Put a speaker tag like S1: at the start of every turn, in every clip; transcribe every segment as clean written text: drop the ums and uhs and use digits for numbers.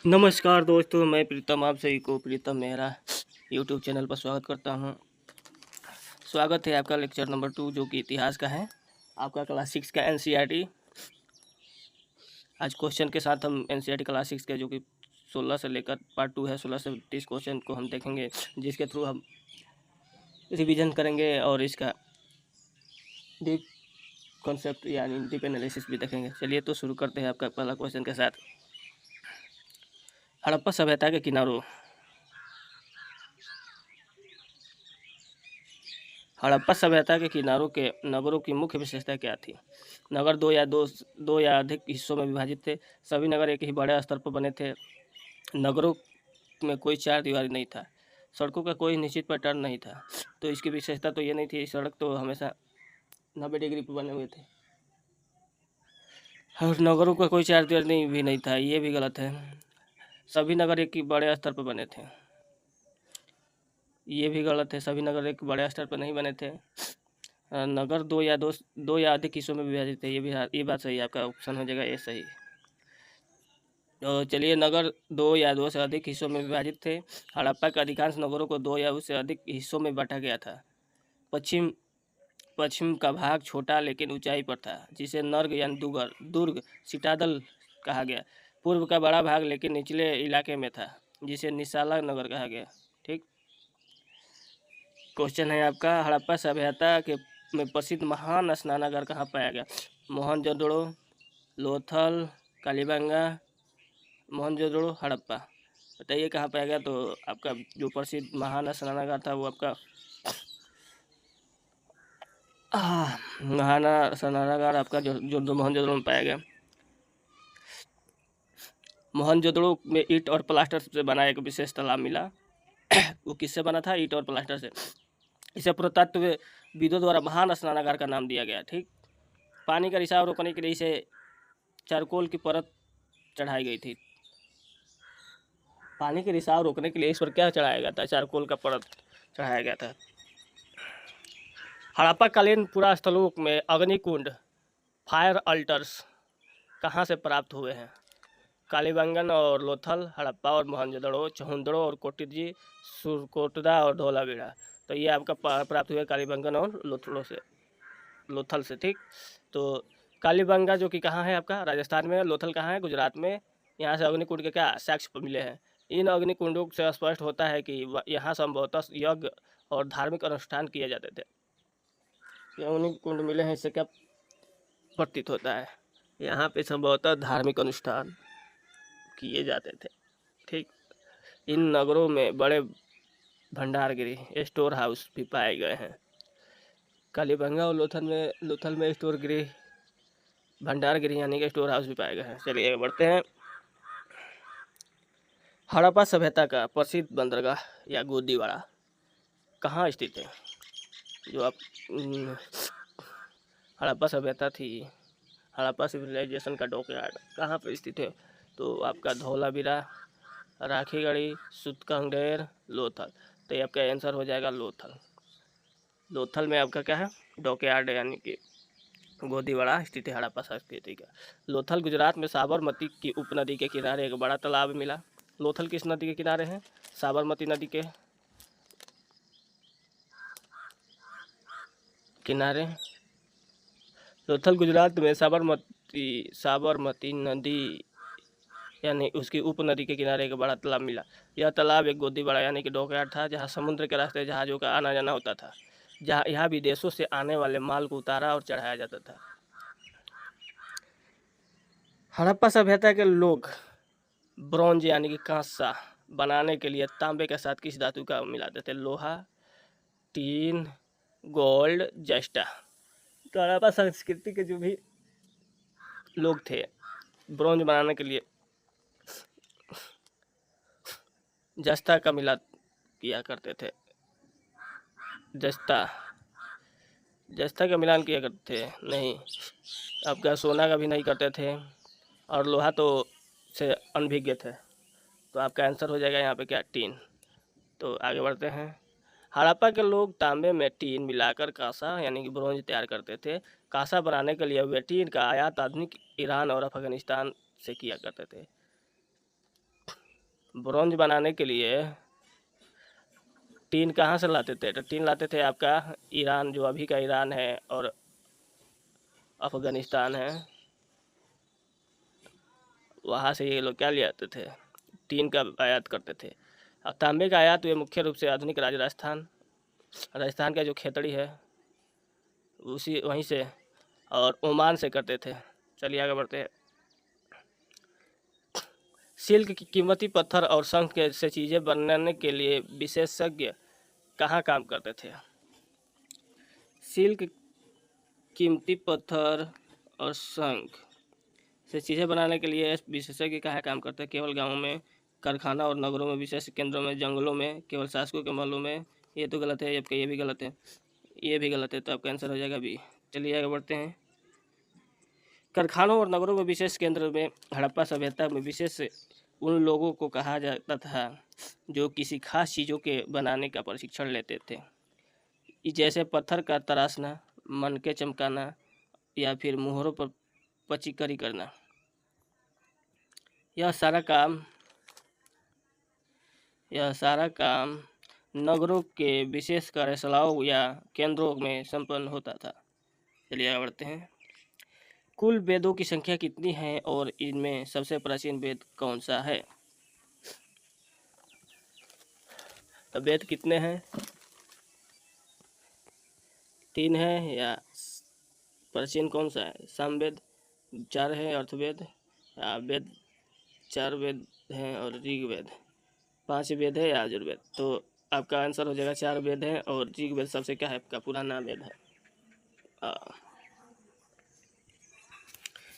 S1: नमस्कार दोस्तों, मैं प्रीतम आप सभी को प्रीतम मेहरा यूट्यूब चैनल पर स्वागत करता हूं। स्वागत है आपका लेक्चर नंबर 2 जो कि इतिहास का है, आपका क्लास 6 का एनसीईआरटी। आज क्वेश्चन के साथ हम एनसीईआरटी क्लास 6 के जो कि 16 से लेकर पार्ट 2 है, 16 से 30 क्वेश्चन को हम देखेंगे, जिसके थ्रू हम रिवीजन करेंगे और इसका डीप कॉन्सेप्ट यानी डीप एनालिसिस भी देखेंगे। चलिए तो शुरू करते हैं आपका पहला क्वेश्चन के साथ। हड़प्पा सभ्यता के किनारों हड़प्पा सभ्यता के किनारों के नगरों की मुख्य विशेषता क्या थी? नगर दो या अधिक हिस्सों में विभाजित थे। सभी नगर एक ही बड़े स्तर पर बने थे। नगरों में कोई चार दीवारी नहीं था। सड़कों का कोई निश्चित पैटर्न नहीं था। तो इसकी विशेषता तो ये नहीं थी, सड़क तो हमेशा 90 डिग्री पर बने हुए थे। और नगरों का कोई चार दीवारी भी नहीं था, ये भी गलत है। सभी नगर एक ही बड़े स्तर पर बने थे, ये भी गलत है। सभी नगर एक बड़े स्तर पर नहीं बने थे। नगर दो या अधिक हिस्सों में विभाजित है, ये बात सही है, आपका ऑप्शन हो जाएगा ये सही। तो चलिए, नगर दो से अधिक हिस्सों में विभाजित थे। हड़प्पा के अधिकांश नगरों को दो या उससे अधिक हिस्सों में बांटा गया था। पश्चिम पश्चिम का भाग छोटा लेकिन ऊंचाई पर था, जिसे नर्ग यानी दुर्ग सिटादल कहा गया। पूर्व का बड़ा भाग लेकिन निचले इलाके में था, जिसे निशाला नगर कहा गया। ठीक। क्वेश्चन है आपका, हड़प्पा सभ्यता के में प्रसिद्ध महान स्नानागार कहाँ पाया गया? मोहनजोदड़ो, लोथल, कालीबंगा, मोहनजोदड़ो, हड़प्पा। बताइए कहाँ पाया गया? तो आपका जो प्रसिद्ध महान स्नानागार था वो आपका महान स्नानागार आपका जो मोहनजोदड़ो में पाया गया। मोहनजोदड़ो में ईंट और प्लास्टर से बना एक विशेष तालाब मिला। वो किससे बना था? ईंट और प्लास्टर से। इसे पुरातत्वविदों द्वारा महान स्नानागार का नाम दिया गया। ठीक। पानी का रिसाव रोकने के लिए इसे चारकोल की परत चढ़ाई गई थी। पानी के रिसाव रोकने के लिए इस पर क्या चढ़ाया गया था? चारकोल का परत चढ़ाया गया था। हड़प्पा कालीन पुरास्थलों में अग्निकुंड फायर अल्टर्स कहाँ से प्राप्त हुए हैं? कालीबंगन और लोथल, हड़प्पा और मोहनजोदड़ो, चहुंदड़ो और कोटिजी, सुरकोटदा और धोलावीरा। तो ये आपका प्राप्त हुए कालीबंगन और लोथल से। ठीक। तो कालीबंगा जो कि कहाँ है आपका? राजस्थान में। लोथल कहाँ है? गुजरात में। यहाँ से अग्निकुंड के क्या साक्ष्य मिले हैं? इन अग्निकुंडों से स्पष्ट होता है कि यहाँ संभवतः यज्ञ और धार्मिक अनुष्ठान किए जाते थे। ये अग्निकुंड मिले हैं, इससे क्या प्रतीत होता है? यहाँ पे संभवतः धार्मिक अनुष्ठान किए जाते थे। ठीक। इन नगरों में बड़े भंडारगृह स्टोर हाउस भी पाए गए हैं। कालीबंगा और लोथल में स्टोर गृह भंडारगृह यानी कि स्टोर हाउस भी पाए गए हैं। चलिए आगे बढ़ते हैं। हड़प्पा सभ्यता का प्रसिद्ध बंदरगाह या गोदीवाड़ा कहाँ स्थित है? जो आप हड़प्पा सभ्यता थी, हड़प्पा सिविलाइजेशन का डॉकयार्ड कहाँ पर स्थित है? तो आपका धौलावीरा, राखीगढ़ी, सुतकंगेर, लोथल। तो ये आपका आंसर हो जाएगा लोथल। लोथल में आपका क्या है? डॉकयार्ड यानी कि गोदीवाड़ा स्थित है हड़प्पा संस्कृति का। लोथल गुजरात में साबरमती की उपनदी के किनारे एक बड़ा तालाब मिला। लोथल किस नदी के किनारे है? साबरमती नदी के किनारे। लोथल गुजरात में साबरमती नदी यानी उसकी उपनदी के किनारे एक बड़ा तालाब मिला। यह तालाब एक गोदीवाड़ा यानी कि डॉकयार्ड था, जहाँ समुद्र के रास्ते जहाज़ों का आना जाना होता था, जहाँ यहाँ विदेशों से आने वाले माल को उतारा और चढ़ाया जाता था। हड़प्पा सभ्यता के लोग ब्रॉन्ज यानी कि कांसा बनाने के लिए तांबे के साथ किस धातु का मिलाते थे? लोहा, टीन, गोल्ड, जस्टा। तो हड़प्पा संस्कृति के जो भी लोग थे, ब्रॉन्ज बनाने के लिए जस्ता का मिला किया करते थे। जस्ता का मिलान किया करते थे, नहीं आपका सोना का भी नहीं करते थे, और लोहा तो से अनभिज्ञ थे। तो आपका आंसर हो जाएगा यहाँ पे क्या? टीन। तो आगे बढ़ते हैं। हड़प्पा के लोग तांबे में टीन मिलाकर कांसा यानी कि ब्रोंज तैयार करते थे। कांसा बनाने के लिए वे टीन का आयात आधुनिक ईरान और अफगानिस्तान से किया करते थे। ब्रॉन्ज बनाने के लिए टीन कहाँ से लाते थे? तो टीन लाते थे आपका ईरान, जो अभी का ईरान है और अफ़गानिस्तान है, वहाँ से ये लोग क्या ले आते थे? टीन का आयात करते थे। और तांबे का आयात वे मुख्य रूप से आधुनिक राजस्थान का जो खेतड़ी है उसी वहीं से और ओमान से करते थे। चलिए आगे बढ़ते हैं। सिल्क की कीमती पत्थर और शंख के से चीज़ें बनाने के लिए विशेषज्ञ कहाँ काम करते थे? सिल्क, कीमती पत्थर और शंख से चीज़ें बनाने के लिए विशेषज्ञ कहाँ काम करते हैं? केवल गाँव में, कारखाना और नगरों में, विशेष केंद्रों में, जंगलों में, केवल शासकों के महलों में। ये तो गलत है, जबकि ये भी गलत है, ये भी गलत है, तो आपका आंसर हो जाएगा बी। चलिए आगे बढ़ते हैं। कारखानों और नगरों में, विशेष केंद्र में, हड़प्पा सभ्यता में विशेष उन लोगों को कहा जाता था जो किसी खास चीज़ों के बनाने का प्रशिक्षण लेते थे, जैसे पत्थर का तराशना, मनके चमकाना या फिर मुहरों पर पचीकरी करना। यह सारा काम नगरों के विशेष कार्यशालाओं या केंद्रों में संपन्न होता था। चलिए आगे बढ़ते हैं। कुल वेदों की संख्या कितनी है और इनमें सबसे प्राचीन वेद कौन सा है? तो वेद कितने हैं? 3 है, या प्राचीन कौन सा है? सामवेद। 4 है अर्थवेद, वेद 4 वेद हैं, और ऋग्वेद 5 वेद है, या यजुर्वेद। तो आपका आंसर हो जाएगा 4 वेद हैं, और ऋग्वेद सबसे क्या है? आपका पुराना वेद है।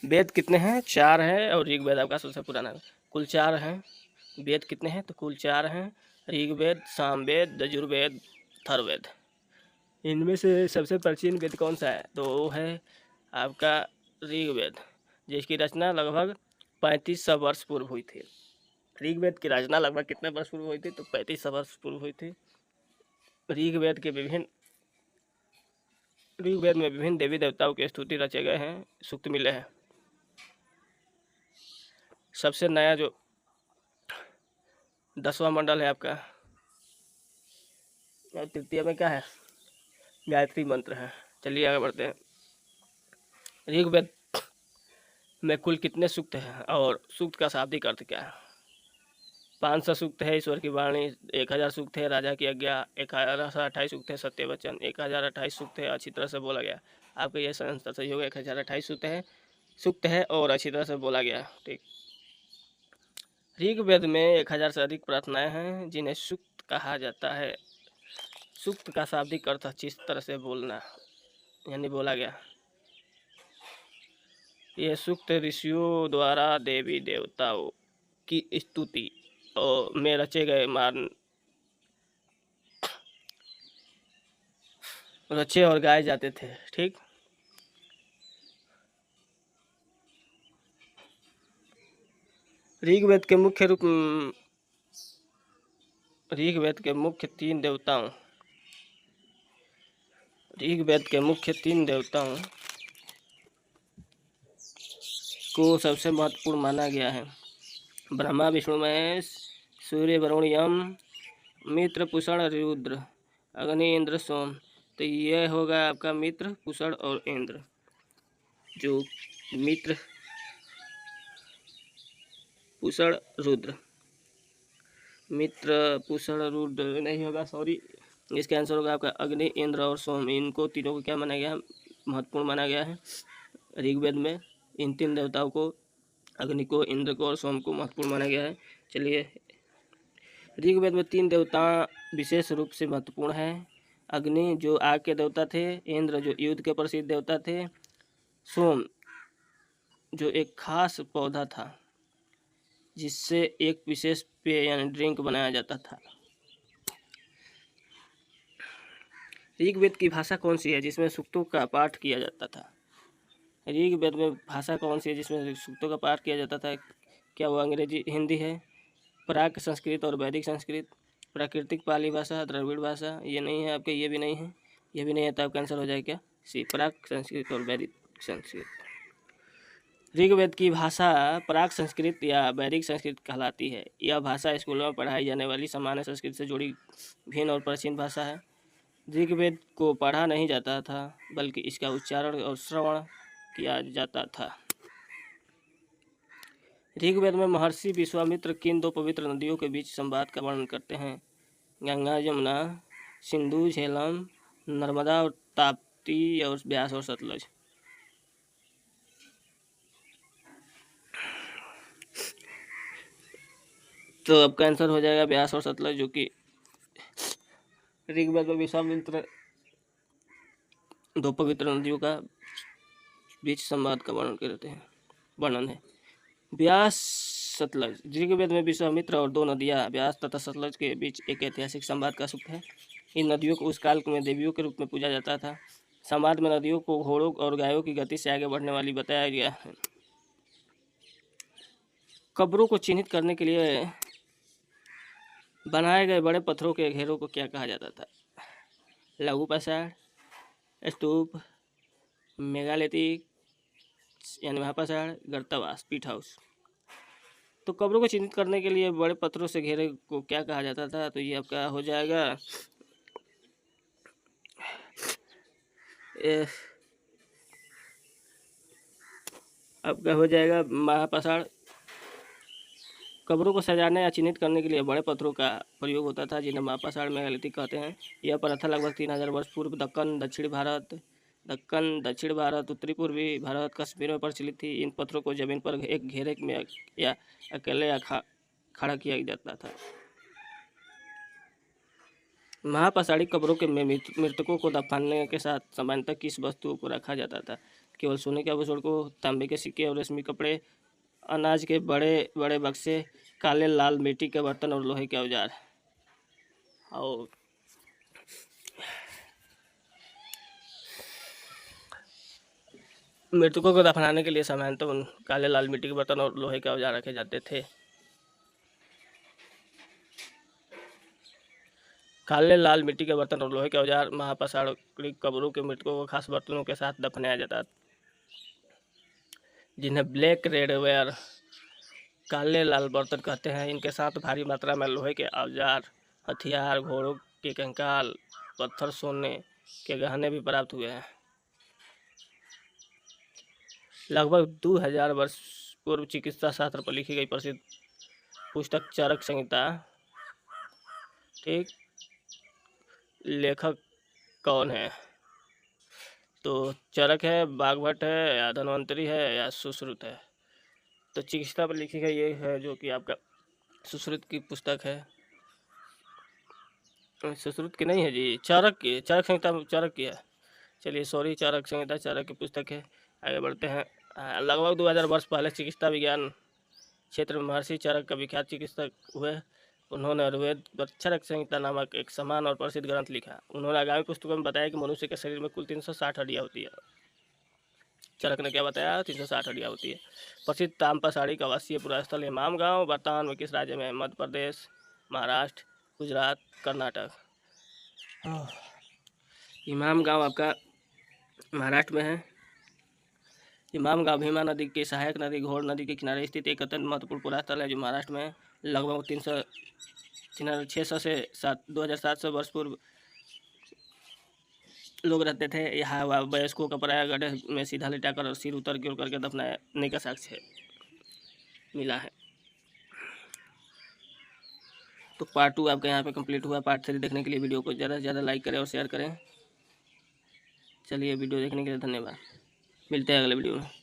S1: वेद कितने हैं? 4 है, और ऋग्वेद आपका सबसे पुराना है। कुल 4 हैं। वेद कितने हैं? तो कुल 4 हैं। ऋग्वेद, सामवेद, यजुर्वेद, अथर्ववेद। इनमें से सबसे प्राचीन वेद कौन सा है? तो वो है आपका ऋग्वेद, जिसकी रचना लगभग 3500 वर्ष पूर्व हुई थी। ऋग्वेद की रचना लगभग कितने वर्ष पूर्व हुई थी? तो 3500 वर्ष पूर्व हुई थी। ऋग्वेद में विभिन्न देवी देवताओं की स्तुति रचे गए हैं, सूक्त मिले हैं। सबसे नया जो 10वां मंडल है आपका, और तृतीय में क्या है? गायत्री मंत्र है। चलिए आगे बढ़ते हैं। ऋग्वेद में कुल कितने सूक्त हैं और सूक्त का शाब्दिक अर्थ क्या है? 500 सूक्त है ईश्वर की वाणी, 1000 सूक्त है राजा की आज्ञा, 1128 सूक्त है सत्य वचन, 1028 सूक्त है अच्छी तरह से बोला गया। आपका यह आंसर सही होगा। 1028 सूक्त है और अच्छी तरह से बोला गया। ठीक। ऋग्वेद में 1000 से अधिक प्रार्थनाएं हैं जिन्हें सूक्त कहा जाता है। सूक्त का शाब्दिक अर्थ अच्छी तरह से बोलना, यानी बोला गया। ये सूक्त ऋषियों द्वारा देवी देवताओं की स्तुति और में रचे और गाए जाते थे। ठीक। ऋग्वेद के मुख्य तीन देवताओं को सबसे महत्वपूर्ण माना गया है। ब्रह्मा, विष्णु, महेश, सूर्य, वरुण, यम, मित्र, पुषण, रुद्र, अग्नि, इंद्र, सोम। तो यह होगा आपका मित्र, पुषण और इंद्र। जो मित्र, पुषण, रुद्र, नहीं होगा, सॉरी। इसका आंसर होगा आपका अग्नि, इंद्र और सोम। इनको तीनों को क्या माना गया? महत्वपूर्ण माना गया है। ऋग्वेद में इन 3 देवताओं को, अग्नि को, इंद्र को और सोम को महत्वपूर्ण माना गया है। चलिए, ऋग्वेद में 3 देवता विशेष रूप से महत्वपूर्ण हैं। अग्नि जो आग के देवता थे, इंद्र जो युद्ध के प्रसिद्ध देवता थे, सोम जो एक खास पौधा था जिससे एक विशेष पेय यानी ड्रिंक बनाया जाता था। ऋग्वेद की भाषा कौन सी है जिसमें सूक्तों का पाठ किया जाता था? ऋग्वेद में भाषा कौन सी है जिसमें सूक्तों का पाठ किया जाता था? क्या वो अंग्रेजी, हिंदी है, प्राक संस्कृत और वैदिक संस्कृत, प्राकृतिक पाली भाषा, द्रविड़ भाषा? ये नहीं है आपके, ये भी नहीं है, ये भी नहीं है, तो आपका आंसर हो जाएगा क्या? सी, प्राक संस्कृत और वैदिक संस्कृत। ऋग्वेद की भाषा प्राक संस्कृत या वैदिक संस्कृत कहलाती है। यह भाषा स्कूलों में पढ़ाई जाने वाली सामान्य संस्कृत से जुड़ी भिन्न और प्राचीन भाषा है। ऋग्वेद को पढ़ा नहीं जाता था, बल्कि इसका उच्चारण और श्रवण किया जाता था। ऋग्वेद में महर्षि विश्वामित्र किन दो पवित्र नदियों के बीच संवाद का वर्णन करते हैं? गंगा यमुना, सिंधु झेलम, नर्मदा और ताप्ती और ब्यास और सतलज। तो आपका आंसर हो जाएगा ब्यास और सतलज, जो कि ऋग्वेद में विश्वामित्र दो पवित्र नदियों का बीच संवाद का वर्णन है। ब्यास सतलज। ऋग्वेद में विश्वामित्र और दो नदियां ब्यास तथा सतलज के बीच एक ऐतिहासिक संवाद का सूत्र है। इन नदियों को उस काल में देवियों के रूप में पूजा जाता था। संवाद में नदियों को घोड़ों और गायों की गति से आगे बढ़ने वाली बताया गया है। कब्रों को चिन्हित करने के लिए बनाए गए बड़े पत्थरों के घेरों को क्या कहा जाता था? लघु पाषाण, स्तूप, मेगालिथिक यानी महापाषाण, गर्तावास, पीट हाउस। तो कब्रों को चिन्हित करने के लिए बड़े पत्थरों से घेरे को क्या कहा जाता था? तो ये आपका हो जाएगा महापाषाण। कब्रों को सजाने या चिन्हित करने के लिए बड़े पत्थरों का प्रयोग होता था, जिन्हें महापाषाण मेगालिथिक कहते हैं। यह प्रथा लगभग 3000 वर्ष पूर्व दक्कन, दक्षिण भारत, उत्तरी पूर्वी भारत, कश्मीर में प्रचलित थी। इन पत्थरों को जमीन पर एक घेरे में या अकेले या खड़ा किया जाता था। महापाषाणी कब्रों के में मृतकों को दफनाने के साथ सामान्यतः किस वस्तुओं को रखा जाता था? केवल सोने के आभूषण को, तांबे के सिक्के और रेशमी कपड़े, अनाज के बड़े बड़े बक्से, काले लाल मिट्टी के बर्तन और लोहे के औजार। और मृतकों को दफनाने के लिए सामान्यतः काले लाल मिट्टी के बर्तन और लोहे के औजार रखे जाते थे। काले लाल मिट्टी के बर्तन और लोहे के औजार। महापाषाणी कब्रों के मृतकों को खास बर्तनों के साथ दफनाया जाता, जिन्हें ब्लैक रेड वेयर काले लाल बर्तन कहते हैं। इनके साथ भारी मात्रा में लोहे के औजार, हथियार, घोड़ों के कंकाल, पत्थर, सोने के गहने भी प्राप्त हुए हैं। लगभग 2000 वर्ष पूर्व चिकित्सा शास्त्र पर लिखी गई प्रसिद्ध पुस्तक चरक संहिता, ठीक, लेखक कौन है? तो चरक है, बागभट्ट है, या धन्वंतरी है, या सुश्रुत है? तो चिकित्सा पर लिखी गई ये है, जो कि आपका सुश्रुत की पुस्तक है। सुश्रुत की नहीं है जी, चरक की, चरक संहिता चरक की है। चलिए सॉरी, चरक संहिता चरक की पुस्तक है। आगे बढ़ते हैं। लगभग 2000 वर्ष पहले चिकित्सा विज्ञान क्षेत्र में महर्षि चरक का विख्यात चिकित्सक हुए। उन्होंने आयुर्वेद पर चरक संहिता नामक एक समान और प्रसिद्ध ग्रंथ लिखा। उन्होंने आगामी पुस्तकों में बताया कि मनुष्य के शरीर में कुल 360 हड्डियाँ होती है। चरक ने क्या बताया? 360 हड्डियाँ होती है। प्रसिद्ध ताम्रपाषाणी का आवासीय पूरा स्थल इमाम गांव वर्तमान में किस राज्य में? मध्य प्रदेश, महाराष्ट्र, गुजरात, कर्नाटक। इमाम गांव आपका महाराष्ट्र में है। इमाम गांव भीमा नदी की सहायक नदी घोड़ नदी के किनारे स्थित एक अत्यंत महत्वपूर्ण पुरास्थल है, जो महाराष्ट्र में लगभग 600 से 2700 वर्ष पूर्व लोग रहते थे। यहाँ वयस्कों का प्राय गड्ढे में सीधा लिटाकर और सिर उतर गिर करके दफनाने का साक्ष्य मिला है। तो पार्ट 2 आपका यहाँ पे कंप्लीट हुआ। पार्ट 3 देखने के लिए वीडियो को ज़्यादा से ज़्यादा लाइक करें और शेयर करें। चलिए, वीडियो देखने के लिए धन्यवाद। मिलते हैं अगले वीडियो में।